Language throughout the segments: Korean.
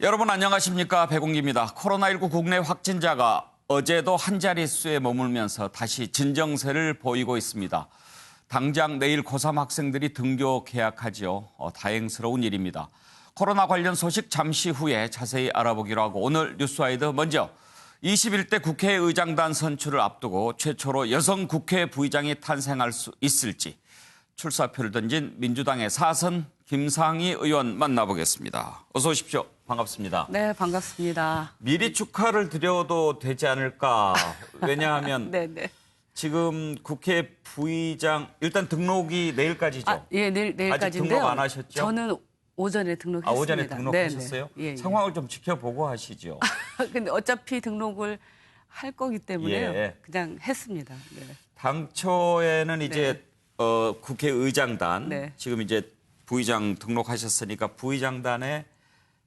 여러분 안녕하십니까? 배공기입니다. 코로나19 국내 확진자가 어제도 한 자릿수에 머물면서 다시 진정세를 보이고 있습니다. 당장 내일 고3 학생들이 등교 개학하죠. 다행스러운 일입니다. 코로나 관련 소식 잠시 후에 자세히 알아보기로 하고 오늘 뉴스와이드 먼저 21대 국회의장단 선출을 앞두고 최초로 여성 국회 부의장이 탄생할 수 있을지 출사표를 던진 민주당의 사선 김상희 의원 만나보겠습니다. 어서 오십시오. 반갑습니다. 네, 반갑습니다. 미리 축하를 드려도 되지 않을까. 왜냐하면 네네. 지금 국회 부의장 일단 등록이 내일까지죠. 예, 내일까지인데요. 아직 등록 안 하셨죠? 저는 오전에 등록했습니다. 오전에 등록하셨어요? 네네. 예, 예. 상황을 좀 지켜보고 하시죠. 근데 어차피 등록을 할 거기 때문에요. 예. 그냥 했습니다. 네. 당초에는 이제 국회의장단 네. 지금 이제 부의장 등록하셨으니까 부의장단에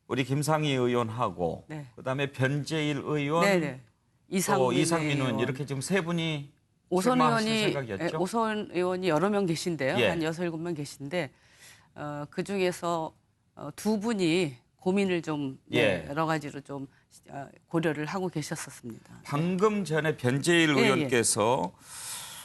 우리 김상희 의원하고 네. 그다음에 변재일 의원, 네네. 또 이상민 의원 이렇게 지금 세 분이 오선 출마하실 의원이 생각이었죠? 오선 의원이 여러 명 계신데요. 예. 한 6, 7명 계신데 그 중에서 두 분이 고민을 좀 예. 여러 가지로 좀 고려를 하고 계셨었습니다. 방금 전에 변재일 예, 의원께서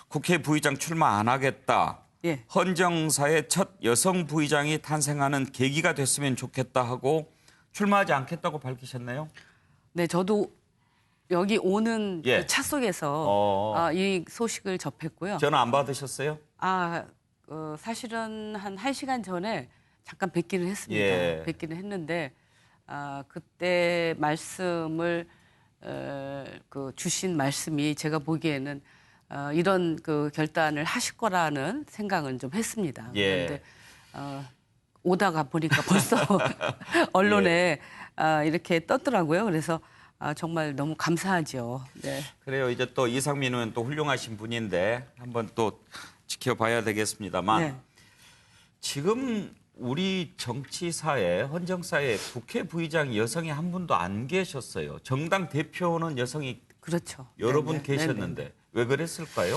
국회 부의장 출마 안 하겠다. 예. 헌정사의 첫 여성 부의장이 탄생하는 계기가 됐으면 좋겠다 하고 출마하지 않겠다고 밝히셨네요. 네, 저도 여기 오는 예. 그 차 속에서 이 소식을 접했고요. 전화 안 받으셨어요? 사실은 한 1시간 전에 잠깐 뵙기는 했습니다. 예. 뵙기는 했는데 그때 말씀을 주신 말씀이 제가 보기에는 이런 그 결단을 하실 거라는 생각은 좀 했습니다. 예. 그런데 오다가 보니까 벌써 언론에 이렇게 떴더라고요. 그래서 정말 너무 감사하죠. 네. 그래요. 이제 또 이상민 의원 또 훌륭하신 분인데 한번 또 지켜봐야 되겠습니다만 네. 지금 우리 정치사에 헌정사에 국회 부의장 여성이 한 분도 안 계셨어요. 정당 대표는 여성이 그렇죠. 여러 분 네네. 계셨는데 네네. 왜 그랬을까요?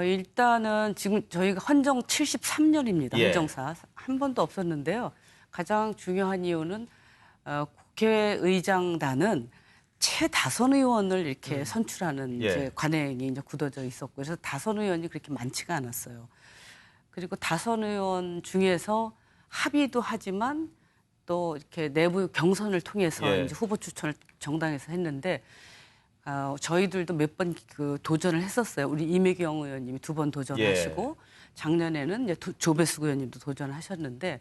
일단은 지금 저희가 헌정 73년입니다. 예. 헌정사 한 번도 없었는데요. 가장 중요한 이유는 국회의장단은 최다선 의원을 이렇게 선출하는 예. 이제 관행이 이제 굳어져 있었고 그래서 다선 의원이 그렇게 많지가 않았어요. 그리고 다선 의원 중에서 합의도 하지만 또 이렇게 내부 경선을 통해서 예. 이제 후보 추천을 정당에서 했는데 저희들도 몇 번 그 도전을 했었어요. 우리 이매경 의원님이 2번 도전하시고 작년에는 이제 조배숙 의원님도 도전하셨는데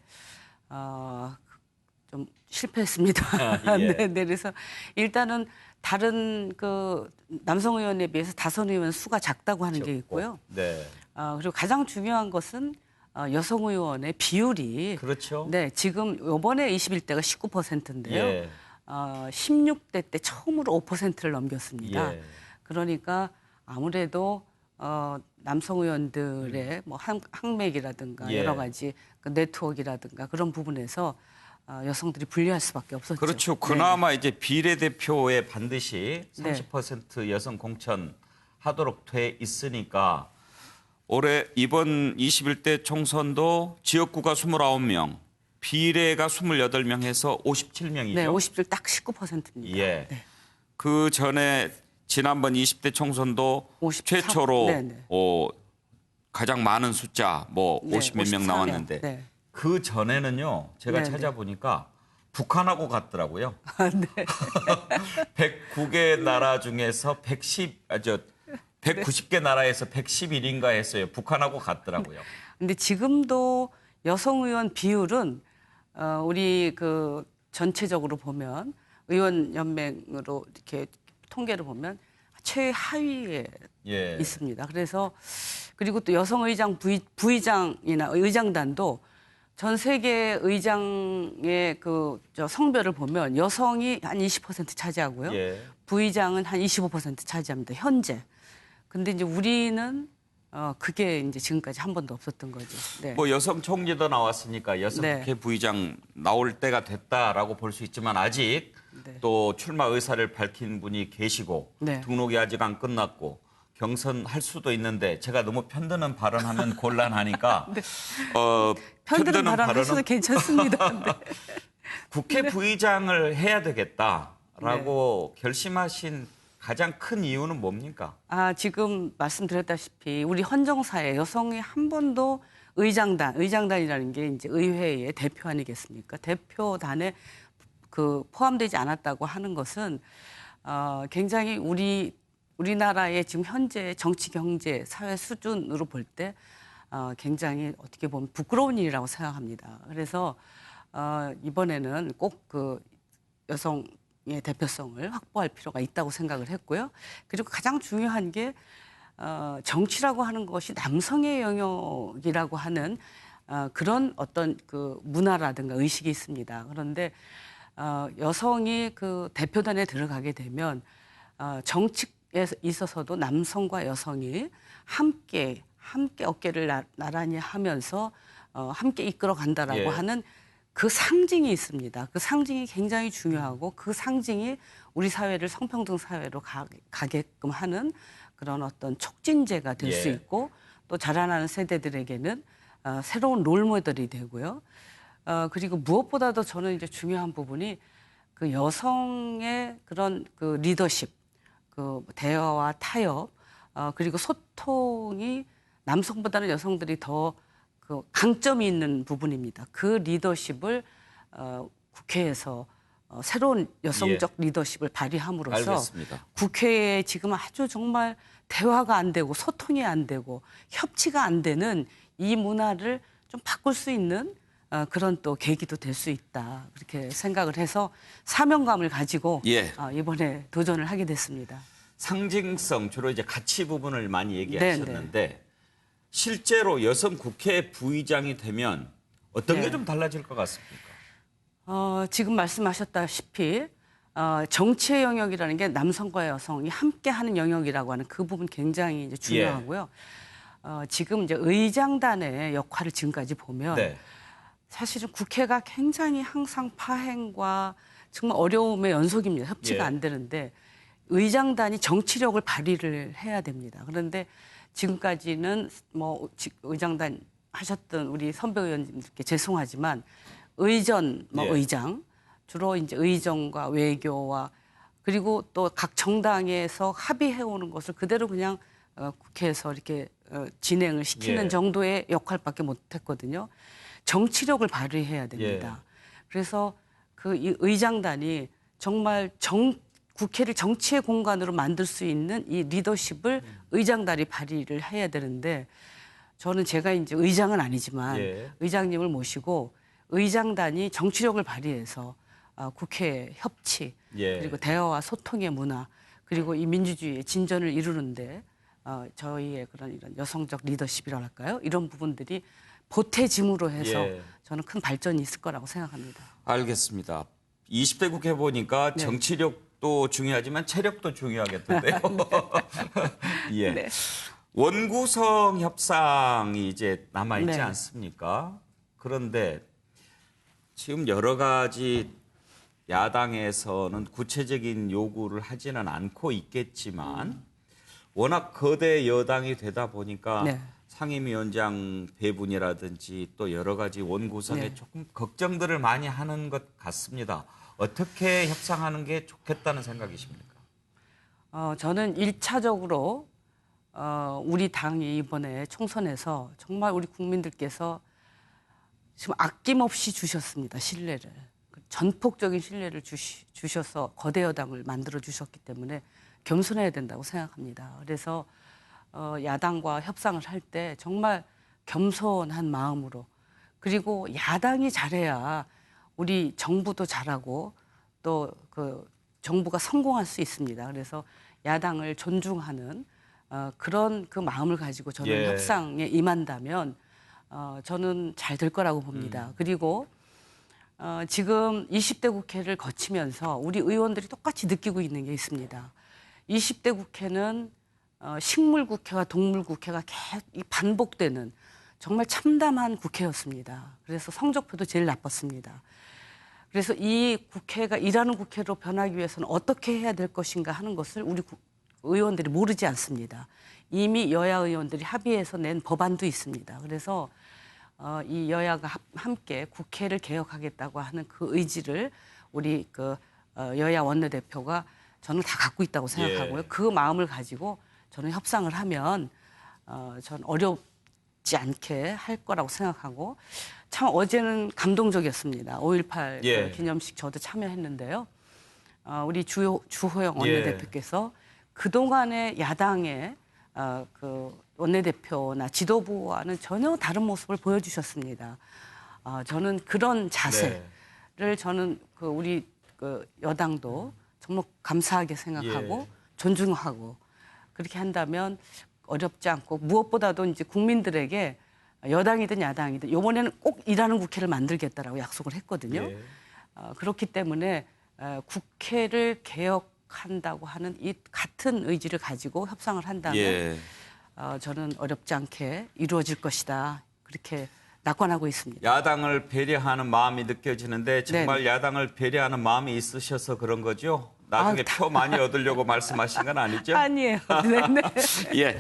좀 실패했습니다. 예. 네, 그래서 일단은 다른 그 남성 의원에 비해서 다선 의원 수가 작다고 하는 게 있고요. 네. 그리고 가장 중요한 것은 여성 의원의 비율이 그렇죠. 네, 지금 이번에 21대가 19%인데요. 예. 16대 때 처음으로 5%를 넘겼습니다. 예. 그러니까 아무래도 남성 의원들의 뭐 항맥이라든가 예. 여러 가지 그 네트워크라든가 그런 부분에서 여성들이 불리할 수밖에 없었죠. 그렇죠. 네. 그나마 이제 비례대표에 반드시 네. 30% 여성 공천하도록 돼 있으니까 올해 이번 21대 총선도 지역구가 29명, 비례가 28명 해서 57명이죠. 네, 50줄 딱 19%입니다. 예. 네. 그 전에 지난번 20대 총선도 53. 최초로 네네. 가장 많은 숫자 뭐 네, 50 몇 명 54명. 나왔는데 네. 그 전에는요. 제가 네네. 찾아보니까 북한하고 같더라고요. 네. 109개 나라 중에서 190개 나라에서 111인가 했어요. 북한하고 같더라고요. 근데 지금도 여성 의원 비율은 우리 그 전체적으로 보면 의원 연맹으로 이렇게 통계를 보면 최하위에 예. 있습니다. 그래서 그리고 또 여성 의장 부의장이나 의장단도 전 세계 의장의 저 성별을 보면 여성이 한 20% 차지하고요. 예. 부의장은 한 25% 차지합니다. 현재. 근데 이제 우리는 그게 이제 지금까지 한 번도 없었던 거죠. 네. 뭐 여성 총리도 나왔으니까 여성 네. 국회 부의장 나올 때가 됐다라고 볼 수 있지만 아직 네. 또 출마 의사를 밝힌 분이 계시고 네. 등록이 아직 안 끝났고 경선할 수도 있는데 제가 너무 편드는 발언하면 곤란하니까 편드는 발언 하셔도 괜찮습니다. 네. 국회 부의장을 해야 되겠다라고 결심하신 가장 큰 이유는 뭡니까? 지금 말씀드렸다시피 우리 헌정사에 여성이 한 번도 의장단이라는 게 이제 의회의 대표 아니겠습니까? 대표단에 포함되지 않았다고 하는 것은 굉장히 우리나라의 지금 현재 정치, 경제, 사회 수준으로 볼 때 굉장히 어떻게 보면 부끄러운 일이라고 생각합니다. 그래서 이번에는 꼭 여성의 대표성을 확보할 필요가 있다고 생각을 했고요. 그리고 가장 중요한 게 정치라고 하는 것이 남성의 영역이라고 하는 그런 어떤 문화라든가 의식이 있습니다. 그런데 여성이 대표단에 들어가게 되면 정치에 있어서도 남성과 여성이 함께 어깨를 나란히 하면서 함께 이끌어 간다라고 하는 그 상징이 있습니다. 그 상징이 굉장히 중요하고 그 상징이 우리 사회를 성평등 사회로 가게끔 하는 그런 어떤 촉진제가 될 수 있고 또 자라나는 세대들에게는 새로운 롤모델이 되고요. 그리고 무엇보다도 저는 이제 중요한 부분이 여성의 그런 리더십, 대화와 타협, 그리고 소통이 남성보다는 여성들이 더 강점이 있는 부분입니다. 그 리더십을 국회에서 새로운 여성적 리더십을 발휘함으로써 알겠습니다. 국회에 지금 아주 정말 대화가 안 되고 소통이 안 되고 협치가 안 되는 이 문화를 좀 바꿀 수 있는 그런 또 계기도 될 수 있다. 그렇게 생각을 해서 사명감을 가지고 이번에 도전을 하게 됐습니다. 상징성, 주로 이제 가치 부분을 많이 얘기하셨는데 실제로 여성 국회 부의장이 되면 어떤 게 좀 달라질 것 같습니까? 지금 말씀하셨다시피 정치의 영역이라는 게 남성과 여성이 함께하는 영역이라고 하는 그 부분 굉장히 이제 중요하고요. 지금 이제 의장단의 역할을 지금까지 보면 사실은 국회가 굉장히 항상 파행과 정말 어려움의 연속입니다. 협치가 안 되는데 의장단이 정치력을 발휘를 해야 됩니다. 그런데 지금까지는 의장단 하셨던 우리 선배 의원님들께 죄송하지만 의전, 의장 주로 이제 의정과 외교와 그리고 또 각 정당에서 합의해 오는 것을 그대로 그냥 국회에서 이렇게 진행을 시키는 정도의 역할밖에 못했거든요. 정치력을 발휘해야 됩니다. 그래서 이 의장단이 정말 국회를 정치의 공간으로 만들 수 있는 이 리더십을 의장단이 발휘를 해야 되는데 저는 제가 이제 의장은 아니지만 의장님을 모시고 의장단이 정치력을 발휘해서 국회 협치 그리고 대화와 소통의 문화 그리고 이 민주주의의 진전을 이루는데 저희의 그런 이런 여성적 리더십이랄까요? 이런 부분들이 보태짐으로 해서 저는 큰 발전이 있을 거라고 생각합니다. 알겠습니다. 20대 국회 보니까 정치력도 중요하지만 체력도 중요하겠던데요. 원구성 협상이 이제 남아있지 않습니까? 그런데 지금 여러 가지 야당에서는 구체적인 요구를 하지는 않고 있겠지만 워낙 거대 여당이 되다 보니까 상임위원장 배분이라든지 또 여러 가지 원구성에 조금 걱정들을 많이 하는 것 같습니다. 어떻게 협상하는 게 좋겠다는 생각이십니까? 저는 1차적으로 우리 당이 이번에 총선에서 정말 우리 국민들께서 지금 아낌없이 주셨습니다. 신뢰를. 전폭적인 신뢰를 주셔서 거대 여당을 만들어 주셨기 때문에 겸손해야 된다고 생각합니다. 그래서 야당과 협상을 할 때 정말 겸손한 마음으로 그리고 야당이 잘해야 우리 정부도 잘하고 또 정부가 성공할 수 있습니다. 그래서 야당을 존중하는 그런 마음을 가지고 저는 협상에 임한다면 저는 잘 될 거라고 봅니다. 그리고 지금 20대 국회를 거치면서 우리 의원들이 똑같이 느끼고 있는 게 있습니다. 20대 국회는 식물 국회와 동물 국회가 계속 반복되는 정말 참담한 국회였습니다. 그래서 성적표도 제일 나빴습니다. 그래서 이 국회가 일하는 국회로 변하기 위해서는 어떻게 해야 될 것인가 하는 것을 우리 의원들이 모르지 않습니다. 이미 여야 의원들이 합의해서 낸 법안도 있습니다. 그래서 이 여야가 함께 국회를 개혁하겠다고 하는 그 의지를 우리 여야 원내대표가 저는 다 갖고 있다고 생각하고요. 예. 그 마음을 가지고 저는 협상을 하면 전 어렵지 않게 할 거라고 생각하고 참 어제는 감동적이었습니다. 5.18 예. 기념식 저도 참여했는데요. 우리 주호영 예. 원내대표께서 그동안의 야당의 그 원내대표나 지도부와는 전혀 다른 모습을 보여주셨습니다. 저는 그런 자세를 저는 우리 여당도 정말 감사하게 생각하고 예. 존중하고 그렇게 한다면 어렵지 않고 무엇보다도 이제 국민들에게 여당이든 야당이든 이번에는 꼭 일하는 국회를 만들겠다라고 약속을 했거든요. 예. 그렇기 때문에 국회를 개혁한다고 하는 이 같은 의지를 가지고 협상을 한다면 예. 저는 어렵지 않게 이루어질 것이다. 그렇게 낙관하고 있습니다. 야당을 배려하는 마음이 느껴지는데 정말 야당을 배려하는 마음이 있으셔서 그런 거죠? 나중에 표 많이 얻으려고 말씀하신 건 아니죠? 아니에요. 네네. 예.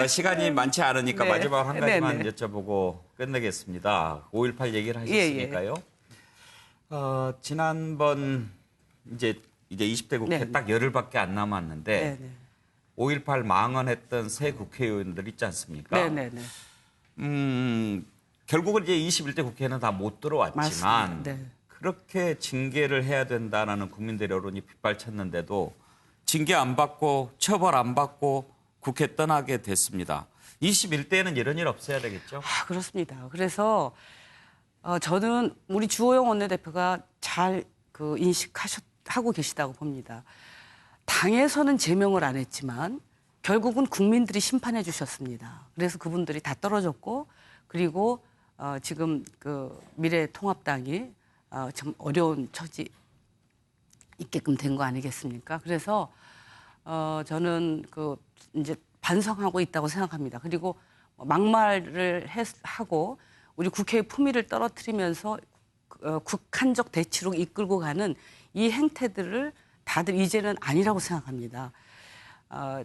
시간이 많지 않으니까 네. 마지막 한 가지만 네네. 여쭤보고 끝내겠습니다. 5.18 얘기를 하셨으니까요. 지난번 이제 20대 국회 네. 딱 열흘밖에 안 남았는데 네네. 5.18 망언했던 새 국회의원들 있지 않습니까? 네네네. 결국은 이제 21대 국회는 다 못 들어왔지만 맞습니다. 네. 그렇게 징계를 해야 된다는 국민들의 여론이 빗발쳤는데도 징계 안 받고 처벌 안 받고 국회 떠나게 됐습니다. 21대에는 이런 일 없어야 되겠죠? 그렇습니다. 그래서 저는 우리 주호영 원내대표가 잘 인식하고 계시다고 봅니다. 당에서는 제명을 안 했지만 결국은 국민들이 심판해 주셨습니다. 그래서 그분들이 다 떨어졌고 그리고 지금 미래통합당이 좀 어려운 처지 있게끔 된 거 아니겠습니까? 그래서 저는 이제 반성하고 있다고 생각합니다. 그리고 막말을 하고 우리 국회의 품위를 떨어뜨리면서 국한적 대치로 이끌고 가는 이 행태들을 다들 이제는 아니라고 생각합니다.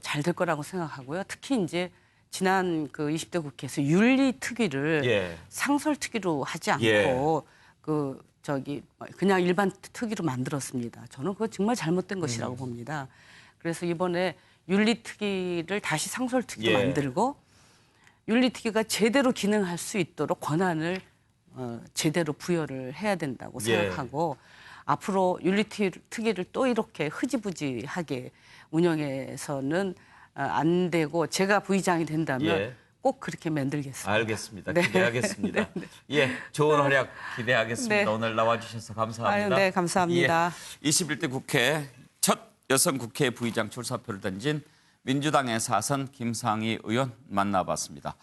잘 될 거라고 생각하고요. 특히 이제 지난 20대 국회에서 윤리특위를 예. 상설특위로 하지 않고 예. 그냥 일반 특위로 만들었습니다. 저는 그거 정말 잘못된 것이라고 봅니다. 그래서 이번에 윤리특위를 다시 상설특위로 예. 만들고 윤리특위가 제대로 기능할 수 있도록 권한을 제대로 부여를 해야 된다고 예. 생각하고 앞으로 윤리특위를 또 이렇게 흐지부지하게 운영해서는 안 되고 제가 부의장이 된다면 예. 꼭 그렇게 만들겠습니다. 알겠습니다. 네. 기대하겠습니다. 예, 좋은 활약 기대하겠습니다. 네. 오늘 나와주셔서 감사합니다. 네, 감사합니다. 21대 국회 첫 여성 국회 부의장 출사표를 던진 민주당의 사선 김상희 의원 만나봤습니다.